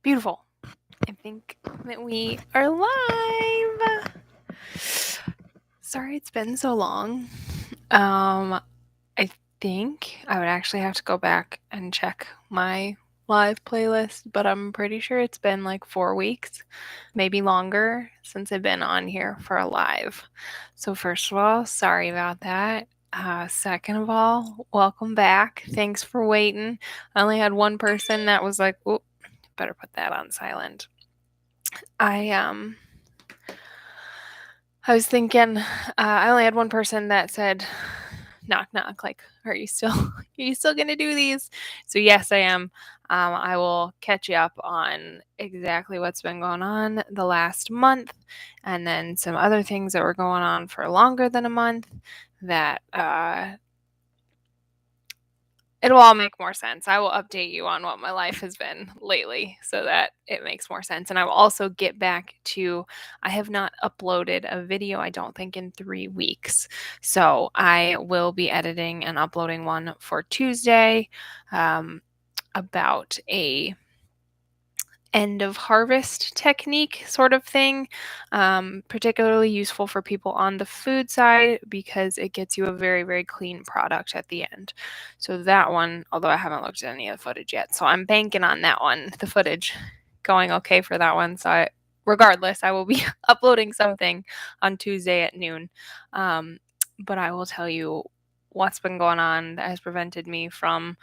Beautiful. I think that we are live. Sorry it's been so long. I think I would actually have to go back and check my live playlist, but I'm pretty sure it's been like 4 weeks, maybe longer, since I've been on here for a live. So first of all, sorry about that. Second of all, welcome back. Thanks for waiting. I only had one person that was like, "Oh, better put that on silent." I was thinking, I only had one person that said, knock, knock, like, are you still gonna do these? So yes, I am. I will catch you up on exactly what's been going on the last month, and then some other things that were going on for longer than a month that it'll all make more sense. I will update you on what my life has been lately so that it makes more sense. And I will also get back to, I have not uploaded a video, I don't think, in 3 weeks. So I will be editing and uploading one for Tuesday about a end of harvest technique sort of thing, particularly useful for people on the food side because it gets you a very, very clean product at the end. So that one, although I haven't looked at any of the footage yet, so I'm banking on that one, the footage going okay for that one. So regardless, I will be uploading something on Tuesday at noon. But I will tell you what's been going on that has prevented me from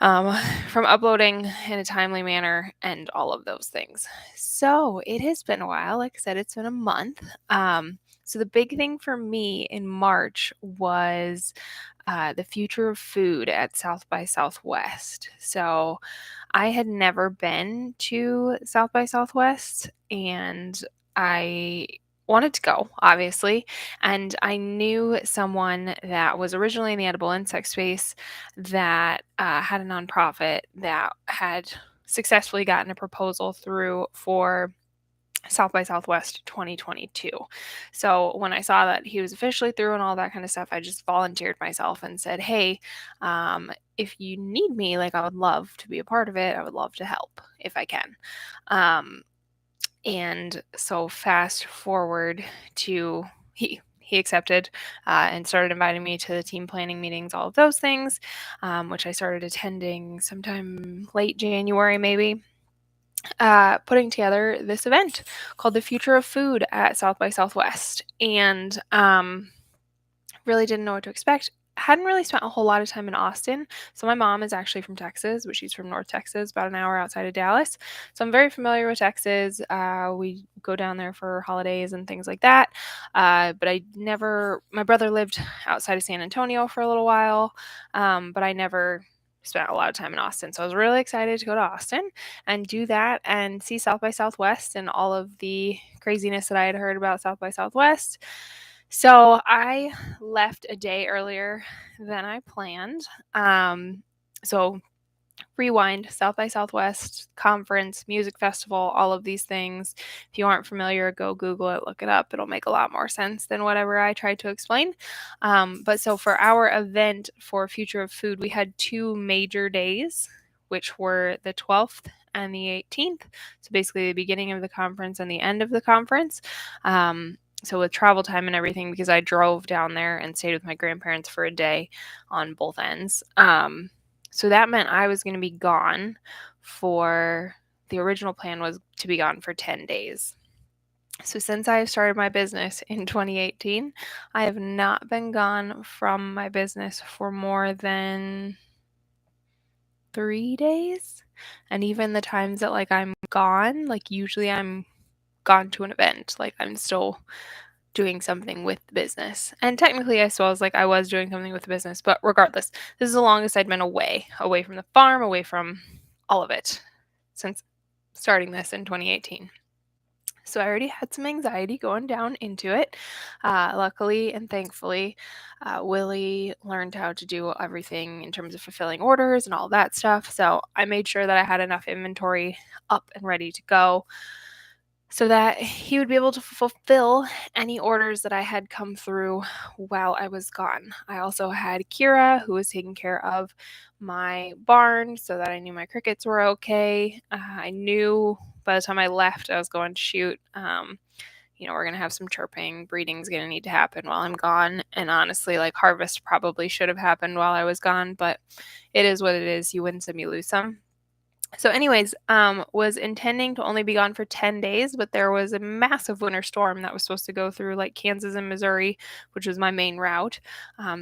uploading in a timely manner and all of those things. So it has been a while. Like I said, it's been a month. So the big thing for me in March was the future of food at South by Southwest. So I had never been to South by Southwest, and I wanted to go, obviously. And I knew someone that was originally in the edible insect space that had a nonprofit that had successfully gotten a proposal through for South by Southwest 2022. So when I saw that he was officially through and all that kind of stuff, I just volunteered myself and said, hey, if you need me, like, I would love to be a part of it. I would love to help if I can. And so fast forward to he accepted and started inviting me to the team planning meetings, all of those things, which I started attending sometime late January, maybe. Putting together this event called the Future of Food at South by Southwest, and really didn't know what to expect. Hadn't really spent a whole lot of time in Austin. So my mom is actually from Texas, but she's from North Texas, about an hour outside of Dallas. So I'm very familiar with Texas. We go down there for holidays and things like that. But my brother lived outside of San Antonio for a little while, but I never spent a lot of time in Austin. So I was really excited to go to Austin and do that and see South by Southwest and all of the craziness that I had heard about South by Southwest. So I left a day earlier than I planned. So rewind, South by Southwest conference, music festival, all of these things. If you aren't familiar, go Google it, look it up. It'll make a lot more sense than whatever I tried to explain. But so for our event for Future of Food, we had 2 major days, which were the 12th and the 18th. So basically the beginning of the conference and the end of the conference. So with travel time and everything, because I drove down there and stayed with my grandparents for a day on both ends. So that meant I was going to be gone the original plan was to be gone for 10 days. So since I started my business in 2018, I have not been gone from my business for more than 3 days. And even the times that, like, I'm gone, like, usually I'm gone to an event. Like, I'm still doing something with the business. And technically, I suppose, like, I was doing something with the business, but regardless, this is the longest I'd been away from the farm, away from all of it since starting this in 2018. So I already had some anxiety going down into it. Luckily and thankfully, Willie learned how to do everything in terms of fulfilling orders and all that stuff. So I made sure that I had enough inventory up and ready to go. so that he would be able to fulfill any orders that I had come through while I was gone. I also had Kira, who was taking care of my barn so that I knew my crickets were okay. I knew by the time I left, I was going to shoot. We're going to have some chirping. Breeding's going to need to happen while I'm gone. And honestly, like harvest probably should have happened while I was gone, but it is what it is. You win some, you lose some. So anyways, was intending to only be gone for 10 days, but there was a massive winter storm that was supposed to go through like Kansas and Missouri, which was my main route.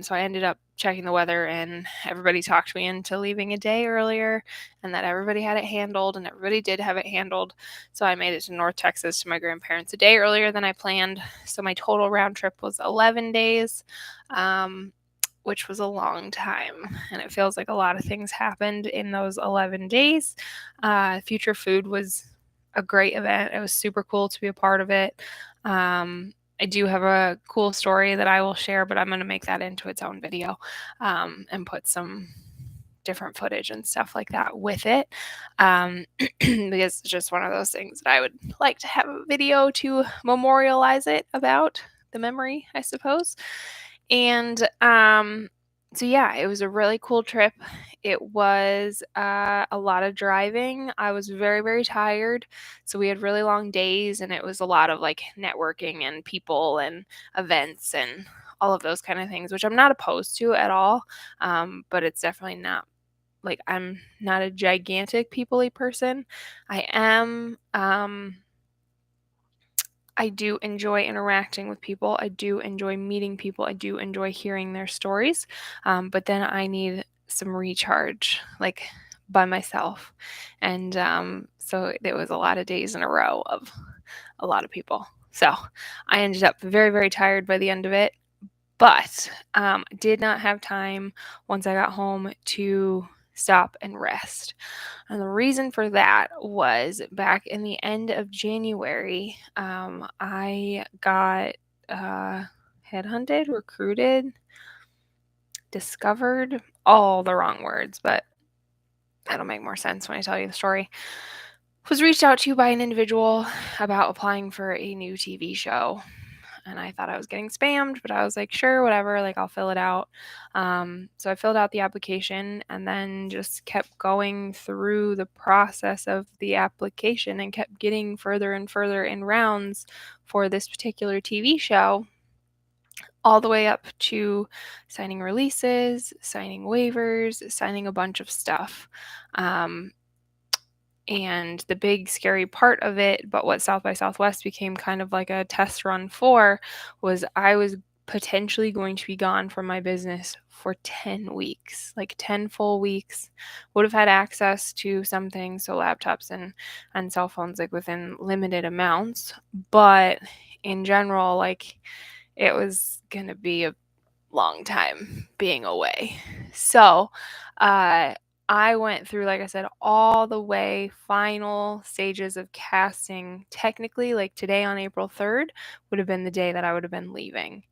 So I ended up checking the weather and everybody talked me into leaving a day earlier and that everybody had it handled, and everybody did have it handled. So I made it to North Texas to my grandparents a day earlier than I planned. So my total round trip was 11 days. Which was a long time, and it feels like a lot of things happened in those 11 days. Future Food was a great event. It was super cool to be a part of it. I do have a cool story that I will share, but I'm going to make that into its own video, and put some different footage and stuff like that with it, because it's just one of those things that I would like to have a video to memorialize it about the memory, I suppose. And so yeah, it was a really cool trip. It was a lot of driving. I was very, very tired. So we had really long days, and it was a lot of like networking and people and events and all of those kind of things, which I'm not opposed to at all. But it's definitely not like I'm not a gigantic people-y person. I am. I do enjoy interacting with people. I do enjoy meeting people. I do enjoy hearing their stories. But then I need some recharge, like by myself. And so there was a lot of days in a row of a lot of people. So I ended up very, very tired by the end of it. But did not have time once I got home to stop and rest. And the reason for that was back in the end of January, I got headhunted, recruited, discovered, all the wrong words, but that'll make more sense when I tell you the story. Was reached out to by an individual about applying for a new TV show. And I thought I was getting spammed, but I was like, sure, whatever, like I'll fill it out. So I filled out the application and then just kept going through the process of the application and kept getting further and further in rounds for this particular TV show, all the way up to signing releases, signing waivers, signing a bunch of stuff. And the big scary part of it, but what South by Southwest became kind of like a test run for, was I was potentially going to be gone from my business for 10 weeks, like 10 full weeks. Would have had access to some things, so laptops and cell phones, like within limited amounts. But in general, like it was going to be a long time being away. So, I went through, like I said, all the way final stages of casting. Technically, like today on April 3rd would have been the day that I would have been leaving.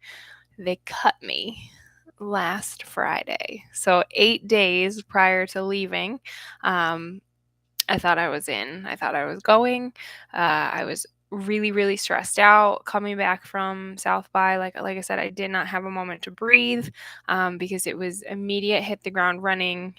They cut me last Friday. So 8 days prior to leaving, I thought I was in. I thought I was going. I was really, really stressed out coming back from South by. Like I said, I did not have a moment to breathe, because it was immediate, hit the ground running,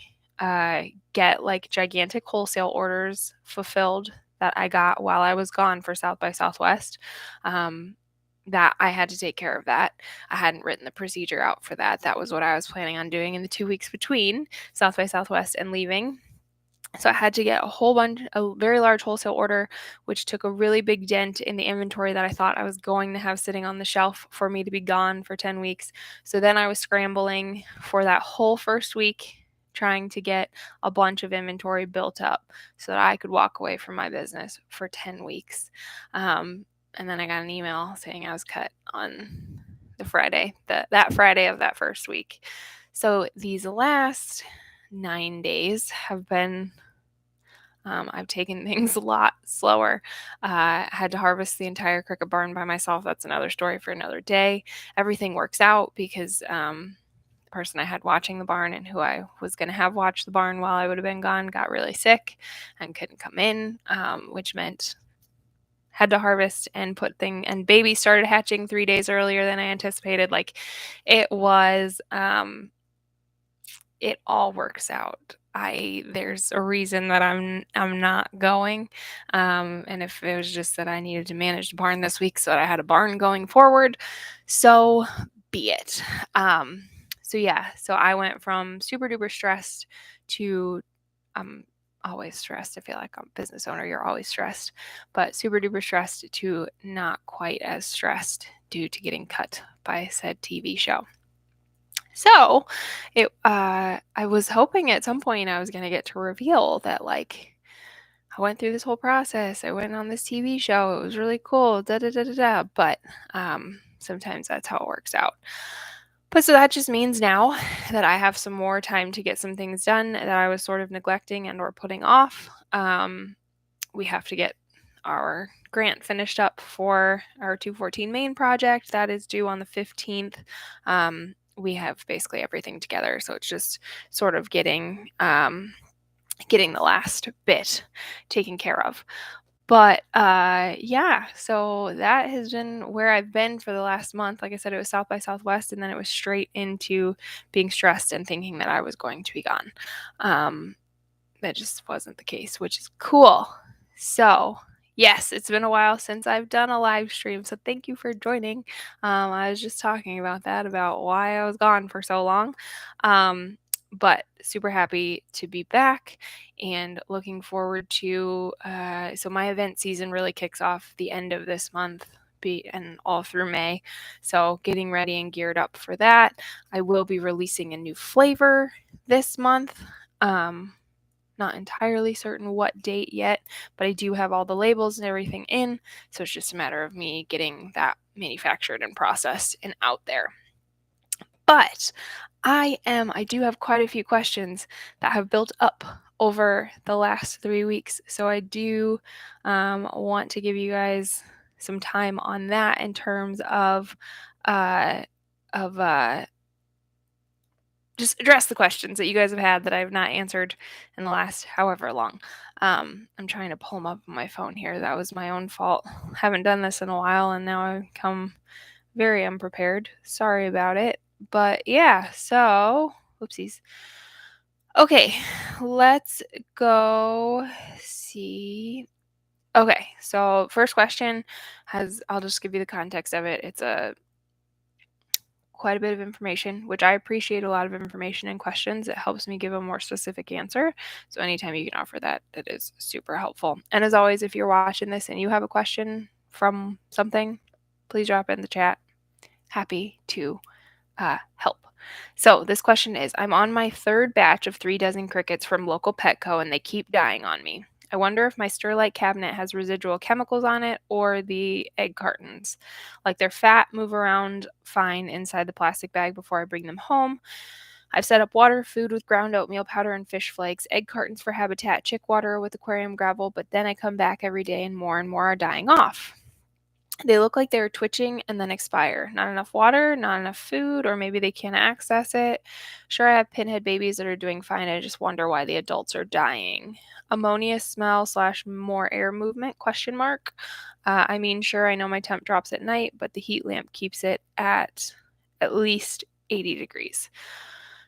get like gigantic wholesale orders fulfilled that I got while I was gone for South by Southwest. That I had to take care of that. I hadn't written the procedure out for that. That was what I was planning on doing in the 2 weeks between South by Southwest and leaving. So I had to get a very large wholesale order, which took a really big dent in the inventory that I thought I was going to have sitting on the shelf for me to be gone for 10 weeks. So then I was scrambling for that whole first week, trying to get a bunch of inventory built up so that I could walk away from my business for 10 weeks. And then I got an email saying I was cut on the Friday, that Friday of that first week. So these last 9 days have been, I've taken things a lot slower. Had to harvest the entire cricket barn by myself. That's another story for another day. Everything works out because the person I had watching the barn and who I was going to have watch the barn while I would have been gone got really sick and couldn't come in, which meant had to harvest and and babies started hatching 3 days earlier than I anticipated. Like, it was, it all works out. There's a reason that I'm not going. And if it was just that I needed to manage the barn this week so that I had a barn going forward, so be it. So yeah, so I went from super duper stressed to I'm always stressed. I feel like I'm a business owner, you're always stressed, but super duper stressed to not quite as stressed due to getting cut by said TV show. So I was hoping at some point I was going to get to reveal that, like, I went through this whole process. I went on this TV show. It was really cool. Da da da da da. But sometimes that's how it works out. But so that just means now that I have some more time to get some things done that I was sort of neglecting and or putting off. We have to get our grant finished up for our 214 main project that is due on the 15th. We have basically everything together, so it's just sort of getting the last bit taken care of. But yeah, so that has been where I've been for the last month. Like I said, it was South by Southwest, and then it was straight into being stressed and thinking that I was going to be gone. That just wasn't the case, which is cool. So yes, it's been a while since I've done a live stream, so thank you for joining. I was just talking about that, about why I was gone for so long. But super happy to be back and looking forward to, so my event season really kicks off the end of this month and all through May. So getting ready and geared up for that. I will be releasing a new flavor this month. Not entirely certain what date yet, but I do have all the labels and everything in. So it's just a matter of me getting that manufactured and processed and out there. But I do have quite a few questions that have built up over the last 3 weeks. So I do want to give you guys some time on that in terms of just address the questions that you guys have had that I have not answered in the last however long. I'm trying to pull them up on my phone here. That was my own fault. Haven't done this in a while, and now I've come very unprepared. Sorry about it. But yeah, so whoopsies. Okay, let's go see. Okay, so first question I'll just give you the context of it. It's quite a bit of information, which I appreciate. A lot of information and questions. It helps me give a more specific answer. So anytime you can offer that, that is super helpful. And as always, if you're watching this and you have a question from something, please drop it in the chat. Happy to help. So this question is, I'm on my third batch of 3 dozen crickets from local Petco and they keep dying on me. I wonder if my Sterlite cabinet has residual chemicals on it or the egg cartons. Like, they're fat, move around fine inside the plastic bag before I bring them home. I've set up water, food with ground oatmeal powder and fish flakes, egg cartons for habitat, chick water with aquarium gravel, but then I come back every day and more are dying off. They look like they're twitching and then expire. Not enough water, not enough food, or maybe they can't access it. Sure, I have pinhead babies that are doing fine. I just wonder why the adults are dying. Ammonia smell / more air movement, question mark. I mean, sure, I know my temp drops at night, but the heat lamp keeps it at least 80 degrees.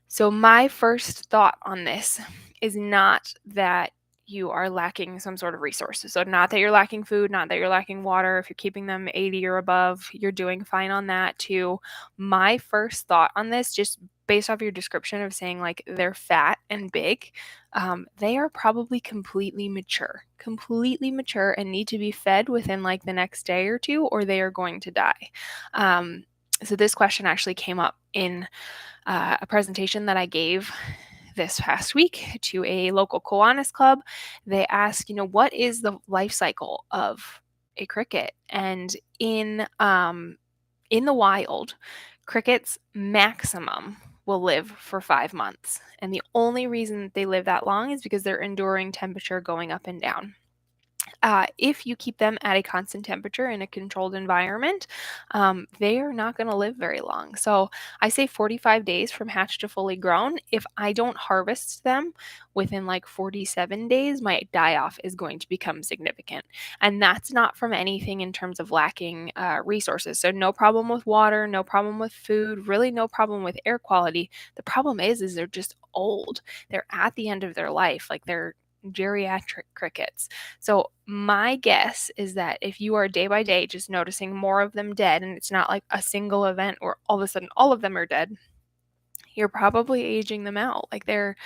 So my first thought on this is not that you are lacking some sort of resources. So not that you're lacking food, not that you're lacking water. If you're keeping them 80 or above, you're doing fine on that too. My first thought on this, just based off your description of saying like they're fat and big, they are probably completely mature and need to be fed within like the next day or two, or they are going to die. So this question actually came up in a presentation that I gave this past week to a local Kiwanis club. They asked, what is the life cycle of a cricket? And in the wild, crickets maximum will live for 5 months. And the only reason that they live that long is because they're enduring temperature going up and down. If you keep them at a constant temperature in a controlled environment, they are not going to live very long. So I say 45 days from hatch to fully grown. If I don't harvest them within like 47 days, my die off is going to become significant. And that's not from anything in terms of lacking resources. So no problem with water, no problem with food, really no problem with air quality. The problem is they're just old. They're at the end of their life. Like they're geriatric crickets. So my guess is that if you are day by day just noticing more of them dead, and it's not like a single event where all of a sudden all of them are dead, you're probably aging them out. Like they're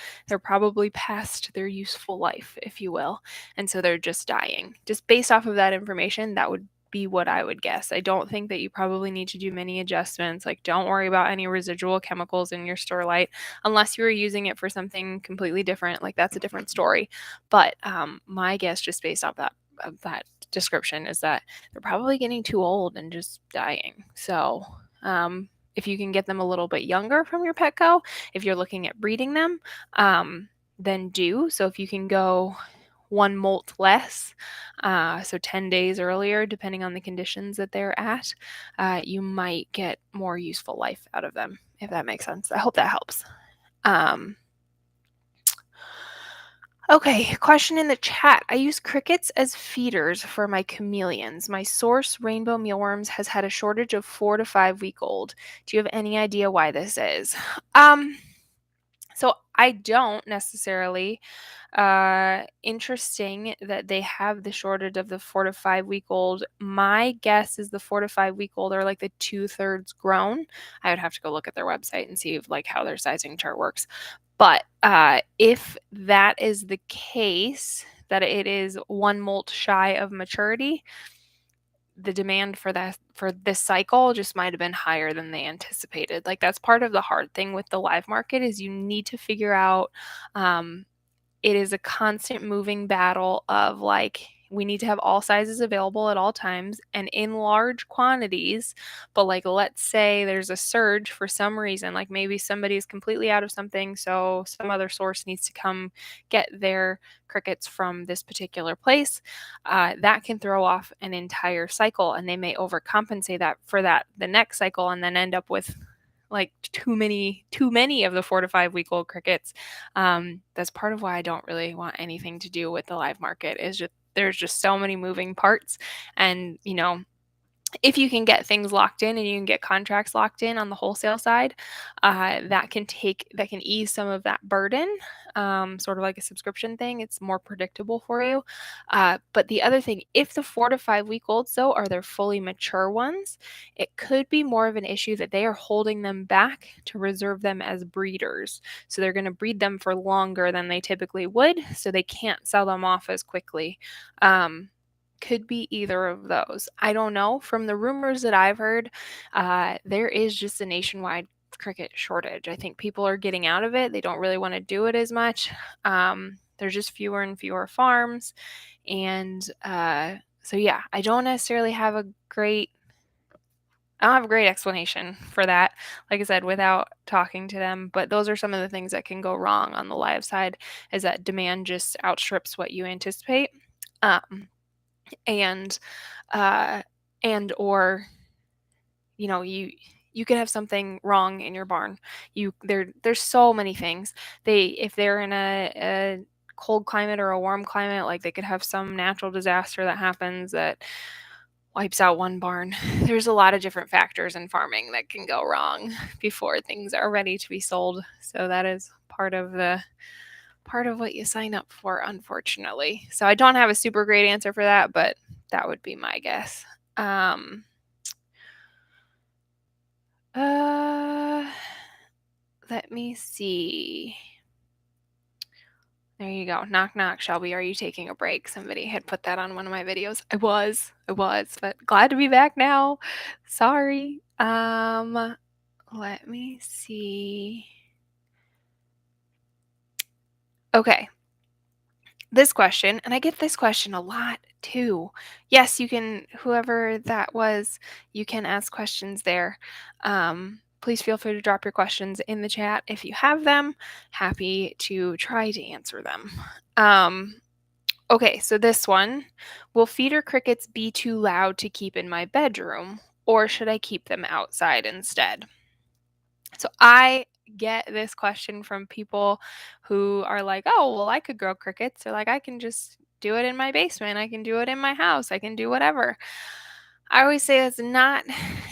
probably past their useful life, if you will. And so they're just dying. Just based off of that information, that would be what I would guess. I don't think that you probably need to do many adjustments. Like don't worry about any residual chemicals in your Sterlite unless you were using it for something completely different. Like that's a different story. But my guess, just based off that description, is that they're probably getting too old and just dying. So if you can get them a little bit younger from your Petco, if you're looking at breeding them, then do. So if you can go one molt less, so 10 days earlier, depending on the conditions that they're at, you might get more useful life out of them, if that makes sense. I hope that helps. Okay, question in the chat. I use crickets as feeders for my chameleons. My source, rainbow mealworms, has had a shortage of 4 to 5 week old. Do you have any idea why this is? So I don't necessarily. Interesting that they have the shortage of the 4 to 5 week old. My guess is the 4 to 5 week old are like the 2/3 grown. I would have to go look at their website and see if, like how their sizing chart works. But if that is the case, that it is one molt shy of maturity, the demand for this cycle just might have been higher than they anticipated. Like that's part of the hard thing with the live market is you need to figure out it is a constant moving battle of like we need to have all sizes available at all times and in large quantities. But like let's say there's a surge for some reason, like maybe somebody is completely out of something, so some other source needs to come get their crickets from this particular place. That can throw off an entire cycle, and they may overcompensate that for that the next cycle, and then end up with like too many of the 4 to 5 week old crickets. That's part of why I don't really want anything to do with the live market. Is just there's just so many moving parts, and if you can get things locked in and you can get contracts locked in on the wholesale side, that can ease some of that burden, sort of like a subscription thing. It's more predictable for you. But the other thing, if the 4 to 5 week olds though are their fully mature ones, it could be more of an issue that they are holding them back to reserve them as breeders. So they're going to breed them for longer than they typically would, so they can't sell them off as quickly. Could be either of those. I don't know. From the rumors that I've heard, there is just a nationwide cricket shortage. I think people are getting out of it. They don't really want to do it as much. There's just fewer and fewer farms. And so, yeah, I don't necessarily have a great explanation for that, like I said, without talking to them. But those are some of the things that can go wrong on the live side, is that demand just outstrips what you anticipate. And or you could have something wrong in your barn. There's so many things. If they're in a cold climate or a warm climate, like they could have some natural disaster that happens that wipes out one barn. There's a lot of different factors in farming that can go wrong before things are ready to be sold. So that is part of what you sign up for, unfortunately. So I don't have a super great answer for that, but that would be my guess. Let me see. There you go. Knock, knock, Shelby. Are you taking a break? Somebody had put that on one of my videos. I was, but glad to be back now. Sorry. Let me see. Okay. This question, and I get this question a lot too. Yes, you can, whoever that was, you can ask questions there. Please feel free to drop your questions in the chat if you have them. Happy to try to answer them. Okay, so this one, will feeder crickets be too loud to keep in my bedroom, or should I keep them outside instead? So I get this question from people who are like, "Oh, well, I could grow crickets." Or like, "I can just do it in my basement. I can do it in my house. I can do whatever." I always say it's not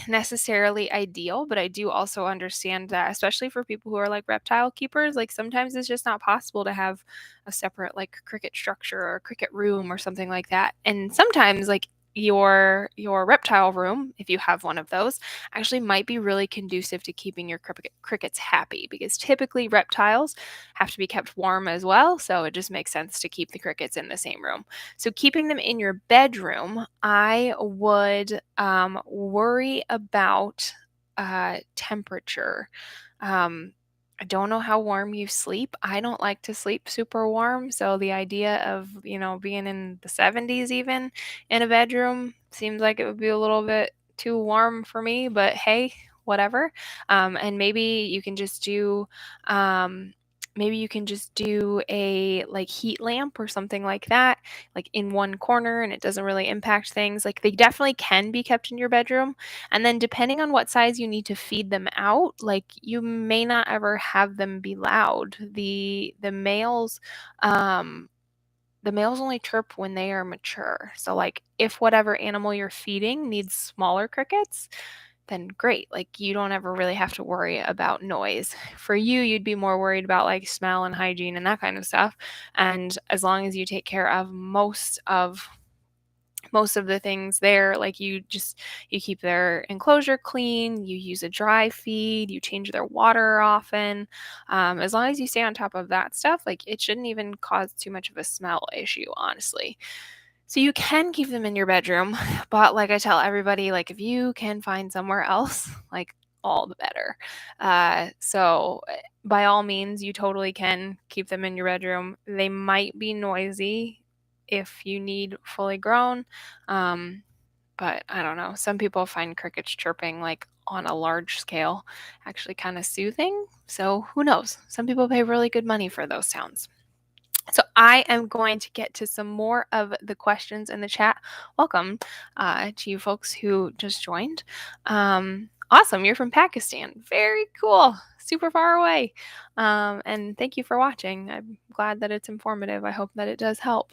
necessarily ideal, but I do also understand that, especially for people who are like reptile keepers, like sometimes it's just not possible to have a separate like cricket structure or cricket room or something like that. And sometimes like your reptile room, if you have one of those, actually might be really conducive to keeping your crickets happy because typically reptiles have to be kept warm as well, so it just makes sense to keep the crickets in the same room. So keeping them in your bedroom, I would worry about temperature. Um, I don't know how warm you sleep. I don't like to sleep super warm, so the idea of being in the 70s even in a bedroom seems like it would be a little bit too warm for me. But hey, whatever. And um, maybe you can just do a like heat lamp or something like that, like in one corner, and it doesn't really impact things. Like they definitely can be kept in your bedroom. And then depending on what size you need to feed them out, like you may not ever have them be loud. Um the males only chirp when they are mature. So like if whatever animal you're feeding needs smaller crickets, then great. Like you don't ever really have to worry about noise. For you, you'd be more worried about like smell and hygiene and that kind of stuff. And as long as you take care of most of the things there, like you keep their enclosure clean, you use a dry feed, you change their water often, as long as you stay on top of that stuff, like it shouldn't even cause too much of a smell issue, honestly. So you can keep them in your bedroom, but like I tell everybody, like if you can find somewhere else, like all the better. By all means, you totally can keep them in your bedroom. They might be noisy if you need fully grown, um, but I don't know. Some people find crickets chirping like on a large scale actually kind of soothing. So who knows? Some people pay really good money for those sounds. So I am going to get to some more of the questions in the chat. Welcome to you folks who just joined. Awesome, you're from Pakistan. Very cool. Super far away. And thank you for watching. I'm glad that it's informative. I hope that it does help.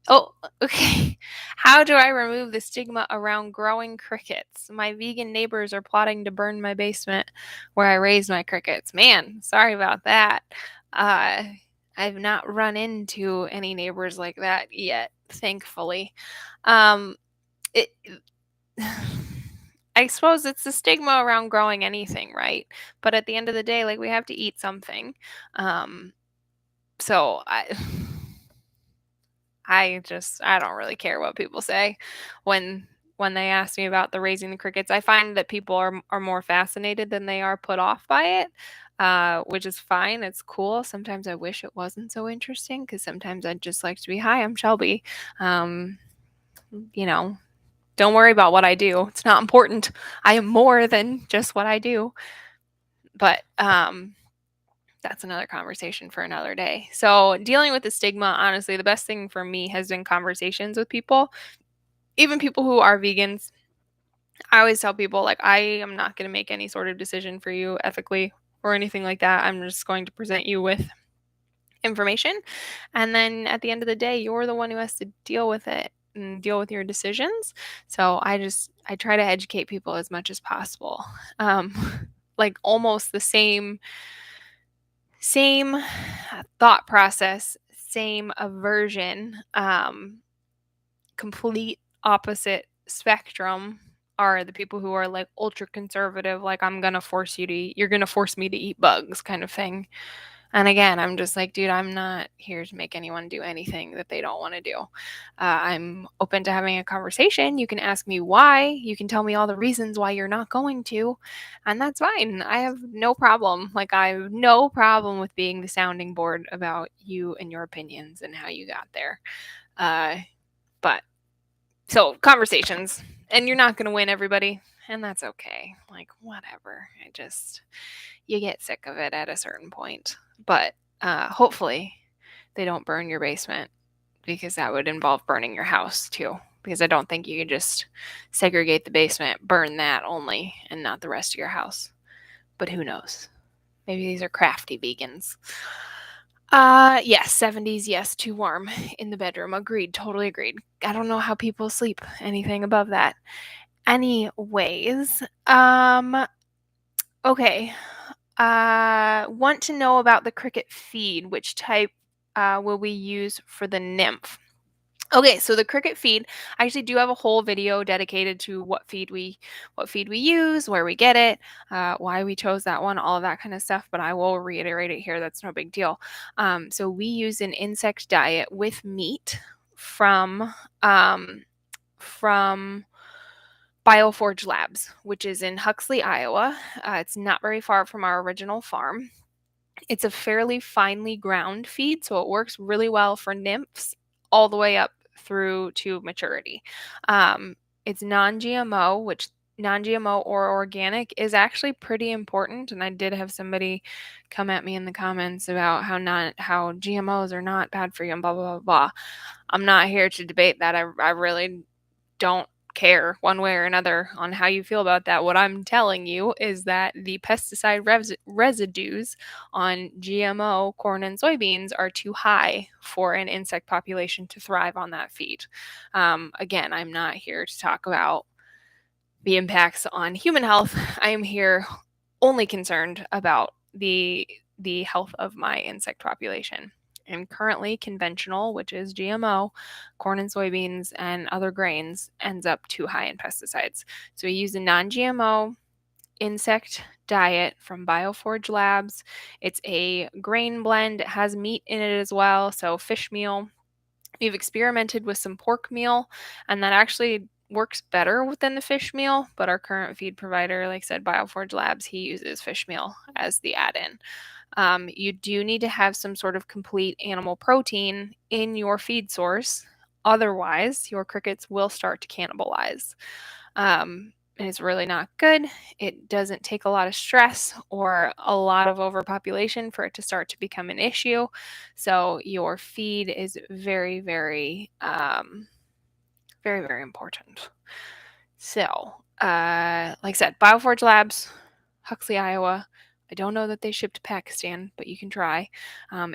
Oh, okay. How do I remove the stigma around growing crickets? My vegan neighbors are plotting to burn my basement where I raise my crickets. Man, sorry about that. Uh, I've not run into any neighbors like that yet, thankfully. Um, it, I suppose it's the stigma around growing anything, right? But at the end of the day, like we have to eat something. Um, so I don't really care what people say when they ask me about the raising the crickets. I find that people are more fascinated than they are put off by it, which is fine. It's cool. Sometimes I wish it wasn't so interesting because sometimes I'd just like to be, "Hi, I'm Shelby." Um, you know, don't worry about what I do. It's not important. I am more than just what I do. But that's another conversation for another day. So, dealing with the stigma, honestly, the best thing for me has been conversations with people, even people who are vegans. I always tell people, like, I am not going to make any sort of decision for you ethically or anything like that. I'm just going to present you with information. And then at the end of the day, you're the one who has to deal with it and deal with your decisions. So I try to educate people as much as possible. Like almost the same thought process, same aversion, complete opposite spectrum are the people who are like ultra conservative, like you're gonna force me to eat bugs kind of thing. And again, I'm just like, dude, I'm not here to make anyone do anything that they don't want to do. I'm open to having a conversation. You can ask me why. You can tell me all the reasons why you're not going to, and that's fine. I have no problem. Like, I have no problem with being the sounding board about you and your opinions and how you got there. Uh, but so conversations, and you're not going to win everybody, and that's okay. Like, whatever. You get sick of it at a certain point. But hopefully they don't burn your basement, because that would involve burning your house too. Because I don't think you can just segregate the basement, burn that only, and not the rest of your house. But who knows? Maybe these are crafty vegans. Yes, 70s, yes, too warm in the bedroom. Agreed, totally agreed. I don't know how people sleep anything above that. Anyways, okay. Want to know about the Cricut feed. Which type will we use for the nymph? Okay, so the Cricut feed, I actually do have a whole video dedicated to what feed we use, where we get it, why we chose that one, all of that kind of stuff. But I will reiterate it here. That's no big deal. So we use an insect diet with meat from Bioforge Labs, which is in Huxley, Iowa. It's not very far from our original farm. It's a fairly finely ground feed, so it works really well for nymphs all the way up through to maturity. It's non-GMO, which non-GMO or organic is actually pretty important. And I did have somebody come at me in the comments about how GMOs are not bad for you and blah blah blah blah. I'm not here to debate that. I really don't care one way or another on how you feel about that. What I'm telling you is that the pesticide residues on GMO corn and soybeans are too high for an insect population to thrive on that feed. Again, I'm not here to talk about the impacts on human health. I am here only concerned about the health of my insect population. And currently, conventional, which is GMO, corn and soybeans and other grains, ends up too high in pesticides. So we use a non-GMO insect diet from Bioforge Labs. It's a grain blend. It has meat in it as well, so fish meal. We've experimented with some pork meal, and that actually works better within the fish meal. But our current feed provider, like I said, Bioforge Labs, he uses fish meal as the add-in. You do need to have some sort of complete animal protein in your feed source. Otherwise, your crickets will start to cannibalize. And it's really not good. It doesn't take a lot of stress or a lot of overpopulation for it to start to become an issue. So your feed is very, very, very, very important. So, like I said, Bioforge Labs, Huxley, Iowa. I don't know that they ship to Pakistan, but you can try.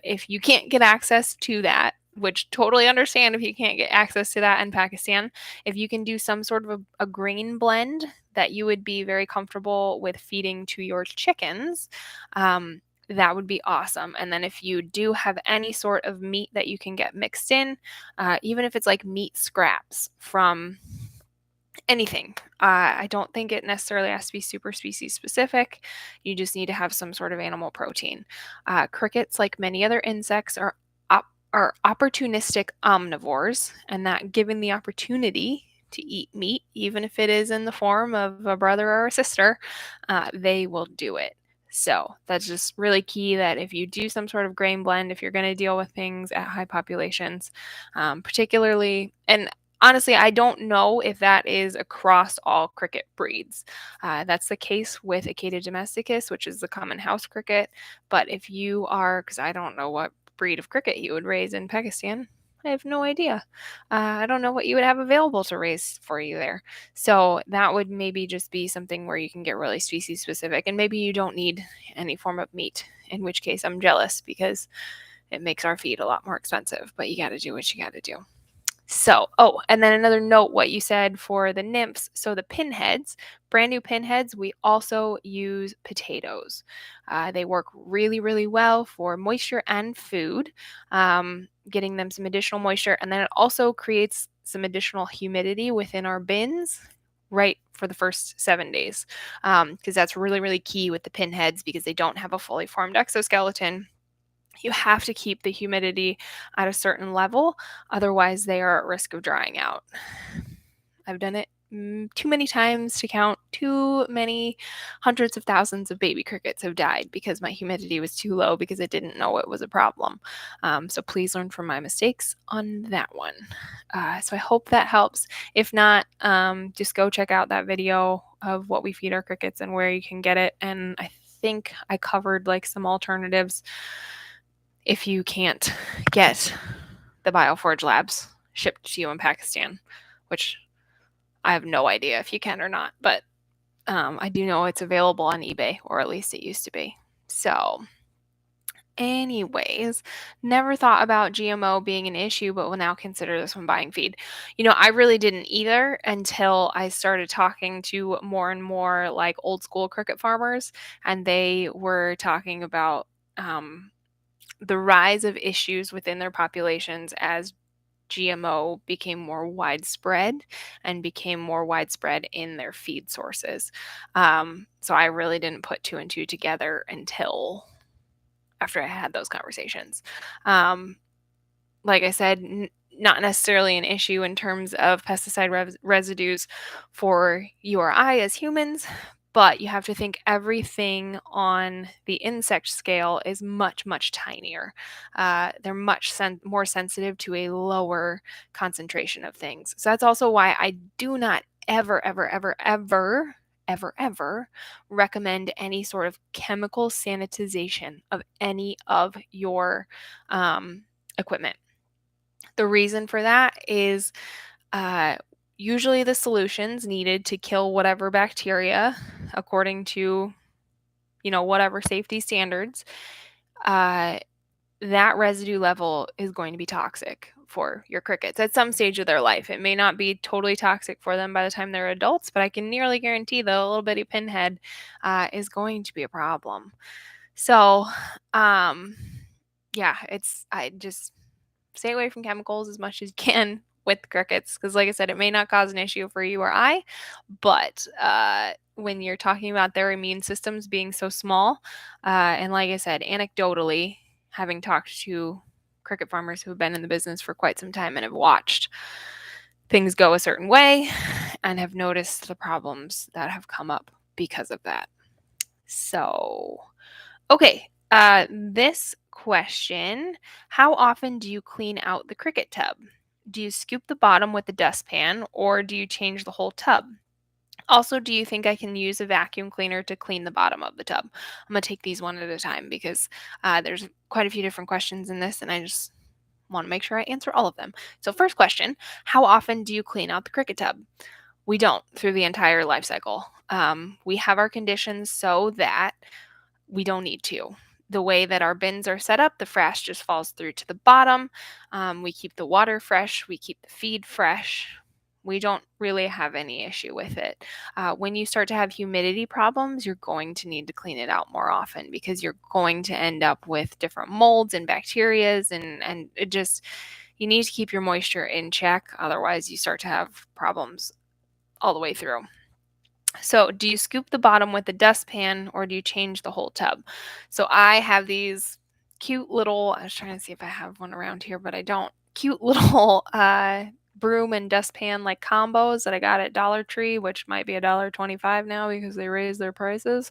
If you can't get access to that, which totally understand if you can't get access to that in Pakistan, if you can do some sort of a grain blend that you would be very comfortable with feeding to your chickens, that would be awesome. And then if you do have any sort of meat that you can get mixed in, even if it's like meat scraps from anything. I don't think it necessarily has to be super species specific. You just need to have some sort of animal protein. Crickets, like many other insects, are opportunistic omnivores, and that given the opportunity to eat meat, even if it is in the form of a brother or a sister, they will do it. So that's just really key, that if you do some sort of grain blend, if you're going to deal with things at high populations, particularly, and honestly, I don't know if that is across all cricket breeds. That's the case with Acadia domesticus, which is the common house cricket. But if you are, because I don't know what breed of cricket you would raise in Pakistan, I have no idea. I don't know what you would have available to raise for you there. So that would maybe just be something where you can get really species specific, and maybe you don't need any form of meat, in which case I'm jealous because it makes our feed a lot more expensive, but you got to do what you got to do. So, and then another note, what you said for the nymphs. So the pinheads, brand new pinheads, we also use potatoes. They work really, really well for moisture and food, getting them some additional moisture. And then it also creates some additional humidity within our bins right for the first 7 days, because that's really, really key with the pinheads, because they don't have a fully formed exoskeleton. You have to keep the humidity at a certain level, otherwise they are at risk of drying out. I've done it too many times to count. Too many hundreds of thousands of baby crickets have died because my humidity was too low, because it didn't know it was a problem. So please learn from my mistakes on that one. So I hope that helps. If not, just go check out that video of what we feed our crickets and where you can get it. And I think I covered like some alternatives if you can't get the Bioforge labs shipped to you in Pakistan, which I have no idea if you can or not, but I do know it's available on eBay, or at least it used to be. So anyways, never thought about GMO being an issue, but will now consider this when buying feed. I really didn't either until I started talking to more and more like old school Cricut farmers, and they were talking about the rise of issues within their populations as GMO became more widespread and became more widespread in their feed sources. So I really didn't put two and two together until after I had those conversations. Like I said, not necessarily an issue in terms of pesticide residues for you or I as humans, but you have to think everything on the insect scale is much, much tinier. They're much more sensitive to a lower concentration of things. So that's also why I do not ever, ever, ever, ever, ever, ever recommend any sort of chemical sanitization of any of your equipment. The reason for that is usually the solutions needed to kill whatever bacteria, according to, whatever safety standards, that residue level is going to be toxic for your crickets at some stage of their life. It may not be totally toxic for them by the time they're adults, but I can nearly guarantee the little bitty pinhead is going to be a problem. So, yeah, I just stay away from chemicals as much as you can with crickets, because like I said, it may not cause an issue for you or I, but when you're talking about their immune systems being so small, and like I said, anecdotally, having talked to cricket farmers who have been in the business for quite some time and have watched things go a certain way and have noticed the problems that have come up because of that. So, okay, this question: how often do you clean out the Cricut tub? Do you scoop the bottom with the dustpan, or do you change the whole tub? Also, do you think I can use a vacuum cleaner to clean the bottom of the tub? I'm going to take these one at a time because there's quite a few different questions in this, and I just want to make sure I answer all of them. So, first question: how often do you clean out the Cricut tub? We don't through the entire life cycle. We have our conditions so that we don't need to. The way that our bins are set up, the frash just falls through to the bottom. We keep the water fresh. We keep the feed fresh. We don't really have any issue with it. When you start to have humidity problems, you're going to need to clean it out more often, because you're going to end up with different molds and bacterias, and it just, you need to keep your moisture in check. Otherwise, you start to have problems all the way through. So, do you scoop the bottom with the dustpan, or do you change the whole tub? So, I have these cute little, I was trying to see if I have one around here, but I don't. Cute little broom and dustpan like combos that I got at Dollar Tree, which might be $1.25 now because they raised their prices.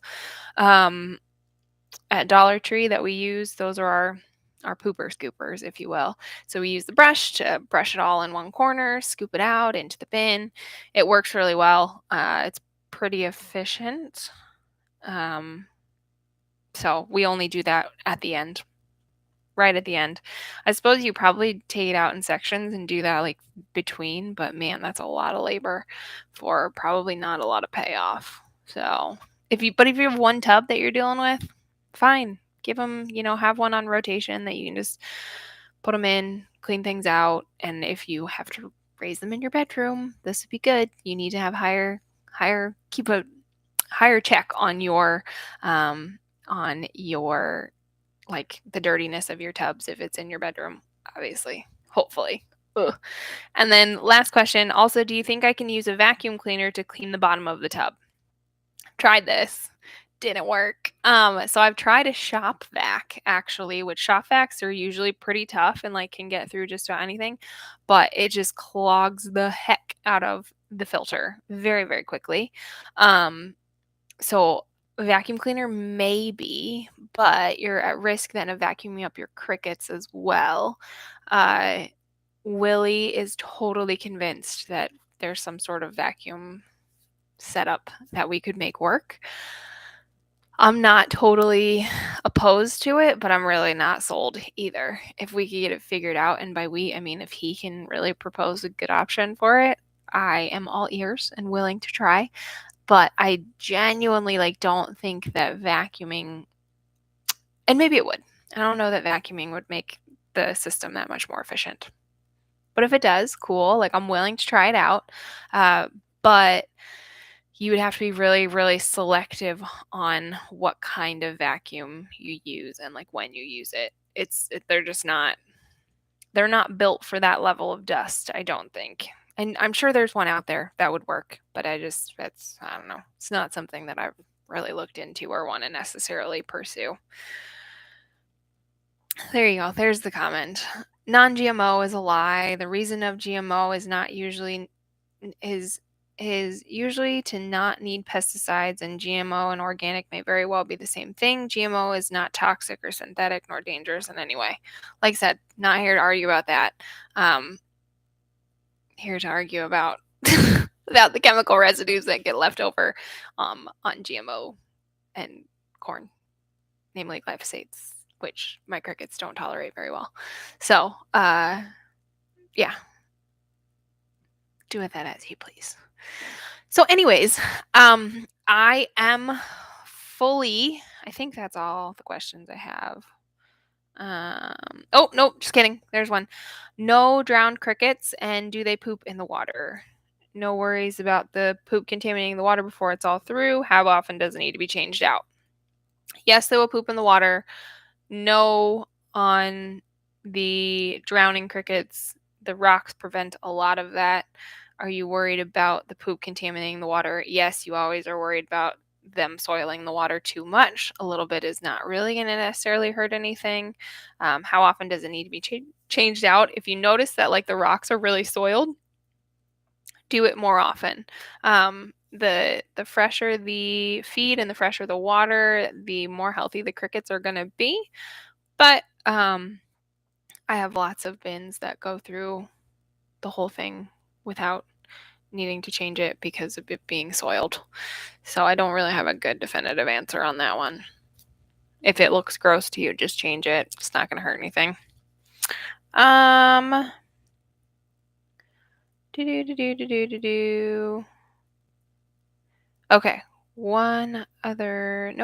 At Dollar Tree that we use, those are our pooper scoopers, if you will. So we use the brush to brush it all in one corner, scoop it out into the bin. It works really well. It's pretty efficient. So we only do that at the end, right at the end. I suppose you probably take it out in sections and do that like between, but man, that's a lot of labor for probably not a lot of payoff. So if you have one tub that you're dealing with, fine. Give them, have one on rotation that you can just put them in, clean things out. And if you have to raise them in your bedroom, this would be good. You need to have keep a higher check on your like the dirtiness of your tubs if it's in your bedroom, obviously, hopefully. Ugh. And then last question, also, do you think I can use a vacuum cleaner to clean the bottom of the tub? Tried this. Didn't work. So I've tried a shop vac, actually, which shop vacs are usually pretty tough and like can get through just about anything, but it just clogs the heck out of the filter very, very quickly. So vacuum cleaner maybe, but you're at risk then of vacuuming up your crickets as well. Willie is totally convinced that there's some sort of vacuum setup that we could make work. I'm not totally opposed to it, but I'm really not sold either. If we could get it figured out, and by we, I mean if he can really propose a good option for it, I am all ears and willing to try. But I genuinely don't think that vacuuming, and maybe it would. I don't know that vacuuming would make the system that much more efficient. But if it does, cool. I'm willing to try it out. But you would have to be really, really selective on what kind of vacuum you use and when you use it. They're not built for that level of dust, I don't think. And I'm sure there's one out there that would work, but I don't know. It's not something that I've really looked into or want to necessarily pursue. There you go. There's the comment. Non-GMO is a lie. The reason of GMO is usually to not need pesticides, and GMO and organic may very well be the same thing. GMO is not toxic or synthetic nor dangerous in any way. Like I said, not here to argue about that. Here to argue about about the chemical residues that get left over on GMO and corn, namely glyphosates, which my crickets don't tolerate very well. So, yeah. Do with that as you please. So anyways, I am fully, I think that's all the questions I have. Oh, no, just kidding. There's one. No drowned crickets, and do they poop in the water? No worries about the poop contaminating the water before it's all through. How often does it need to be changed out? Yes, they will poop in the water. No on the drowning crickets. The rocks prevent a lot of that. Are you worried about the poop contaminating the water? Yes, you always are worried about them soiling the water too much. A little bit is not really going to necessarily hurt anything. How often does it need to be changed out? If you notice that the rocks are really soiled, do it more often. The fresher the feed and the fresher the water, the more healthy the crickets are going to be. But I have lots of bins that go through the whole thing without needing to change it because of it being soiled. So I don't really have a good definitive answer on that one. If it looks gross to you, just change it. It's not going to hurt anything. Okay. One other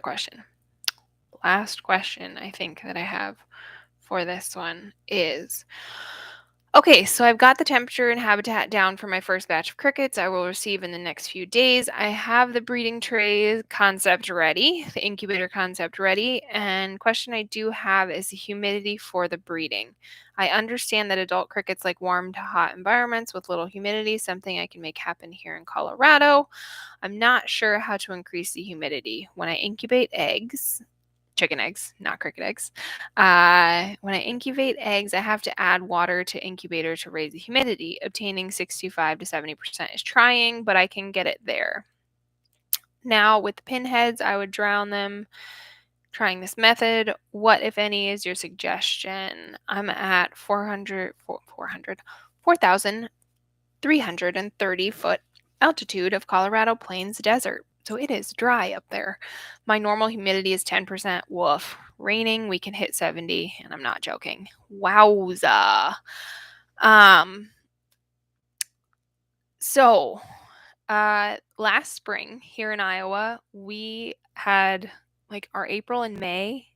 question. Last question I think that I have for this one is, okay, so I've got the temperature and habitat down for my first batch of crickets I will receive in the next few days. I have the breeding tray concept ready, the incubator concept ready, and question I do have is the humidity for the breeding. I understand that adult crickets like warm to hot environments with little humidity, something I can make happen here in Colorado. I'm not sure how to increase the humidity. When I incubate eggs, chicken eggs, not cricket eggs. When I incubate eggs, I have to add water to incubator to raise the humidity. Obtaining 65 to 70% is trying, but I can get it there. Now, with the pinheads, I would drown them. Trying this method, what, if any, is your suggestion? I'm at 4,330 foot altitude of Colorado Plains Desert. So it is dry up there. My normal humidity is 10%. Woof. Raining, we can hit 70, and I'm not joking. Wowza. So, last spring here in Iowa, we had our April and May.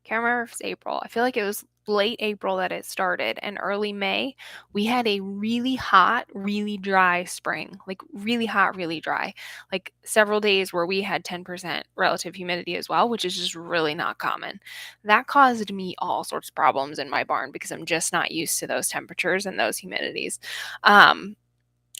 Can't remember if it's April. I feel like it was late April that it started, and early May, we had a really hot, really dry spring. Really hot, really dry. Several days where we had 10% relative humidity as well, which is just really not common. That caused me all sorts of problems in my barn because I'm just not used to those temperatures and those humidities. And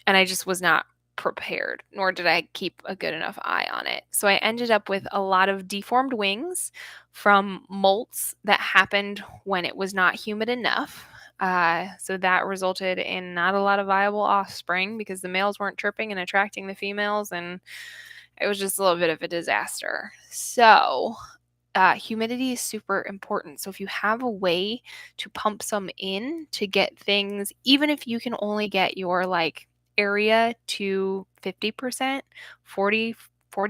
I just was not prepared, nor did I keep a good enough eye on it. So I ended up with a lot of deformed wings from molts that happened when it was not humid enough. So that resulted in not a lot of viable offspring because the males weren't chirping and attracting the females, and it was just a little bit of a disaster. So humidity is super important. So if you have a way to pump some in to get things, even if you can only get your area to 50%, 40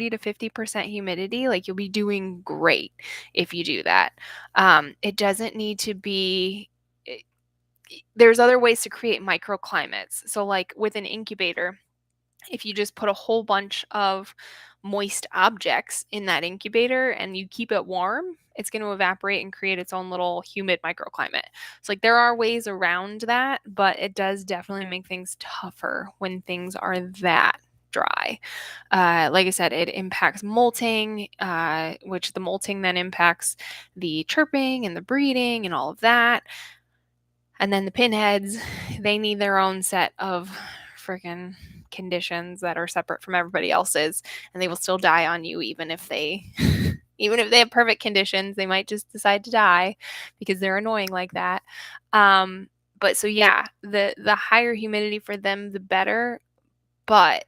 to 50% humidity, like you'll be doing great if you do that. It doesn't need to be, there's other ways to create microclimates. So like with an incubator, if you just put a whole bunch of moist objects in that incubator and you keep it warm, it's going to evaporate and create its own little humid microclimate. So like there are ways around that, but it does definitely make things tougher when things are that dry. Like I said, it impacts molting, which the molting then impacts the chirping and the breeding and all of that. And then the pinheads, they need their own set of freaking conditions that are separate from everybody else's, and they will still die on you even if they even if they have perfect conditions. They might just decide to die because they're annoying like that. But so yeah, the higher humidity for them, the better, but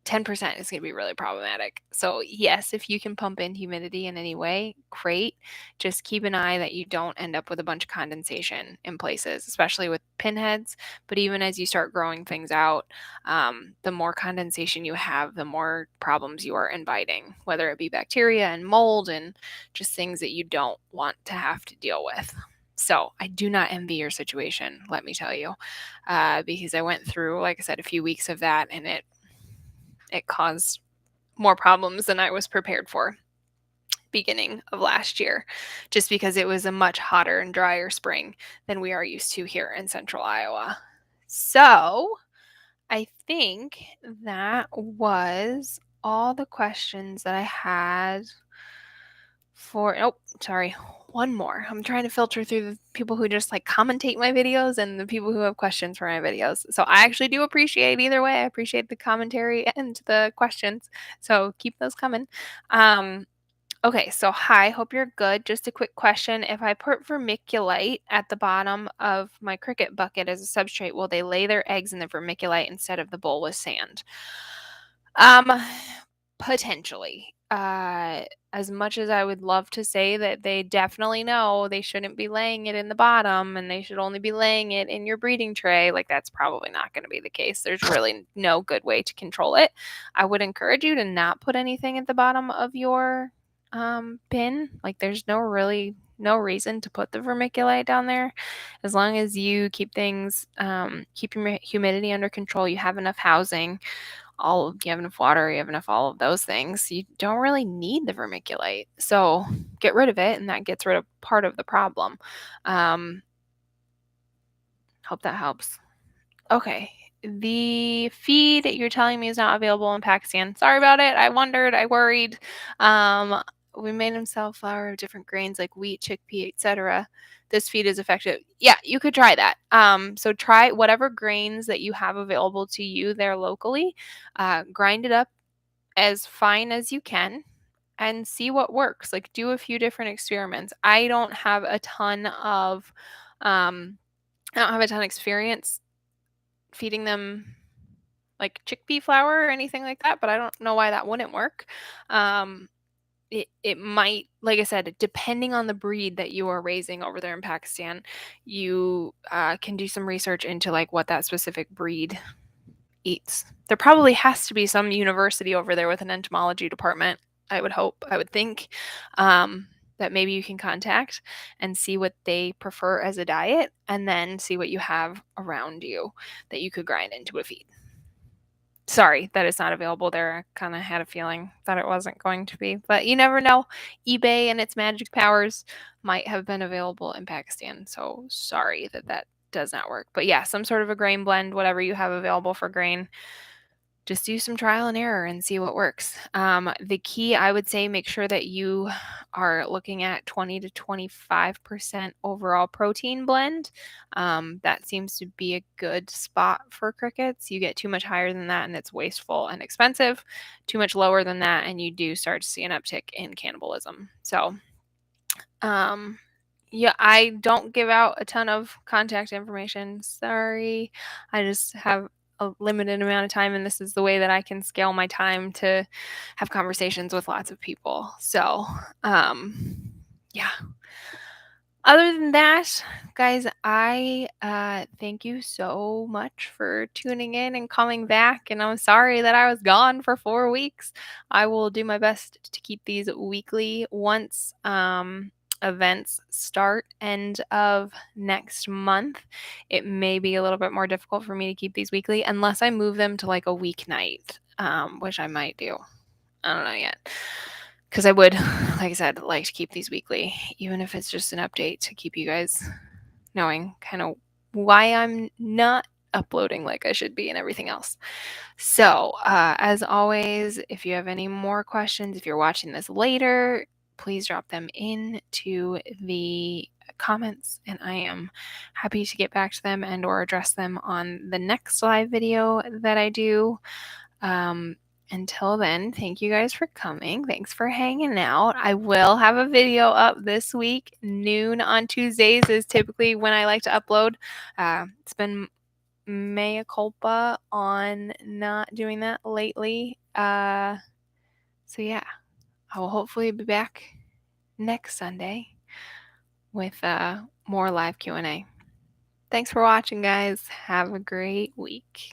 10% is going to be really problematic. So yes, if you can pump in humidity in any way, great. Just keep an eye that you don't end up with a bunch of condensation in places, especially with pinheads. But even as you start growing things out, the more condensation you have, the more problems you are inviting, whether it be bacteria and mold and just things that you don't want to have to deal with. So I do not envy your situation, let me tell you, because I went through, like I said, a few weeks of that, and it caused more problems than I was prepared for beginning of last year, just because it was a much hotter and drier spring than we are used to here in central Iowa. So I think that was all the questions that I had for, oh, sorry, one more. I'm trying to filter through the people who just like commentate my videos and the people who have questions for my videos. So I actually do appreciate either way. I appreciate the commentary and the questions. So keep those coming. Okay, so hi, hope you're good. Just a quick question. If I put vermiculite at the bottom of my Cricut bucket as a substrate, will they lay their eggs in the vermiculite instead of the bowl with sand? Um, Potentially. As much as I would love to say that they definitely know they shouldn't be laying it in the bottom and they should only be laying it in your breeding tray, like that's probably not going to be the case. There's really no good way to control it. I would encourage you to not put anything at the bottom of your bin. Like there's no reason to put the vermiculite down there. As long as you keep things, keep your humidity under control, you have enough housing, you have enough water, you have enough all of those things, you don't really need the vermiculite. So get rid of it, and that gets rid of part of the problem. Hope that helps. Okay. The feed you're telling me is not available in Pakistan. Sorry about it. I wondered. I worried. We made them sell flour of different grains like wheat, chickpea, etc. This feed is effective. Yeah, you could try that. So try whatever grains that you have available to you there locally. Grind it up as fine as you can and see what works. Like do a few different experiments. I don't have a ton of experience feeding them like chickpea flour or anything like that, but I don't know why that wouldn't work. It might, like I said, depending on the breed that you are raising over there in Pakistan, you can do some research into like what that specific breed eats. There probably has to be some university over there with an entomology department, I would hope, I would think, that maybe you can contact and see what they prefer as a diet, and then see what you have around you that you could grind into a feed. Sorry that it's not available there. I kind of had a feeling that it wasn't going to be, but you never know. eBay and its magic powers might have been available in Pakistan, so sorry that that does not work. But yeah, some sort of a grain blend, whatever you have available for grain, just do some trial and error and see what works. The key, I would say, make sure that you are looking at 20 to 25% overall protein blend. That seems to be a good spot for crickets. You get too much higher than that and it's wasteful and expensive. Too much lower than that and you do start to see an uptick in cannibalism. So, yeah, I don't give out a ton of contact information. Sorry. I just have a limited amount of time, and this is the way that I can scale my time to have conversations with lots of people. So, yeah. Other than that, guys, I thank you so much for tuning in and coming back. And I'm sorry that I was gone for 4 weeks. I will do my best to keep these weekly once events start end of next month. It may be a little bit more difficult for me to keep these weekly unless I move them to like a weeknight, which I might do. I don't know yet. Because I would, like I said, like to keep these weekly, even if it's just an update to keep you guys knowing kind of why I'm not uploading like I should be and everything else. So, as always, if you have any more questions, if you're watching this later, please drop them into the comments and I am happy to get back to them and or address them on the next live video that I do. Until then, thank you guys for coming. Thanks for hanging out. I will have a video up this week. Noon on Tuesdays is typically when I like to upload. It's been mea culpa on not doing that lately. So yeah, I will hopefully be back next Sunday with more live Q&A. Thanks for watching, guys. Have a great week.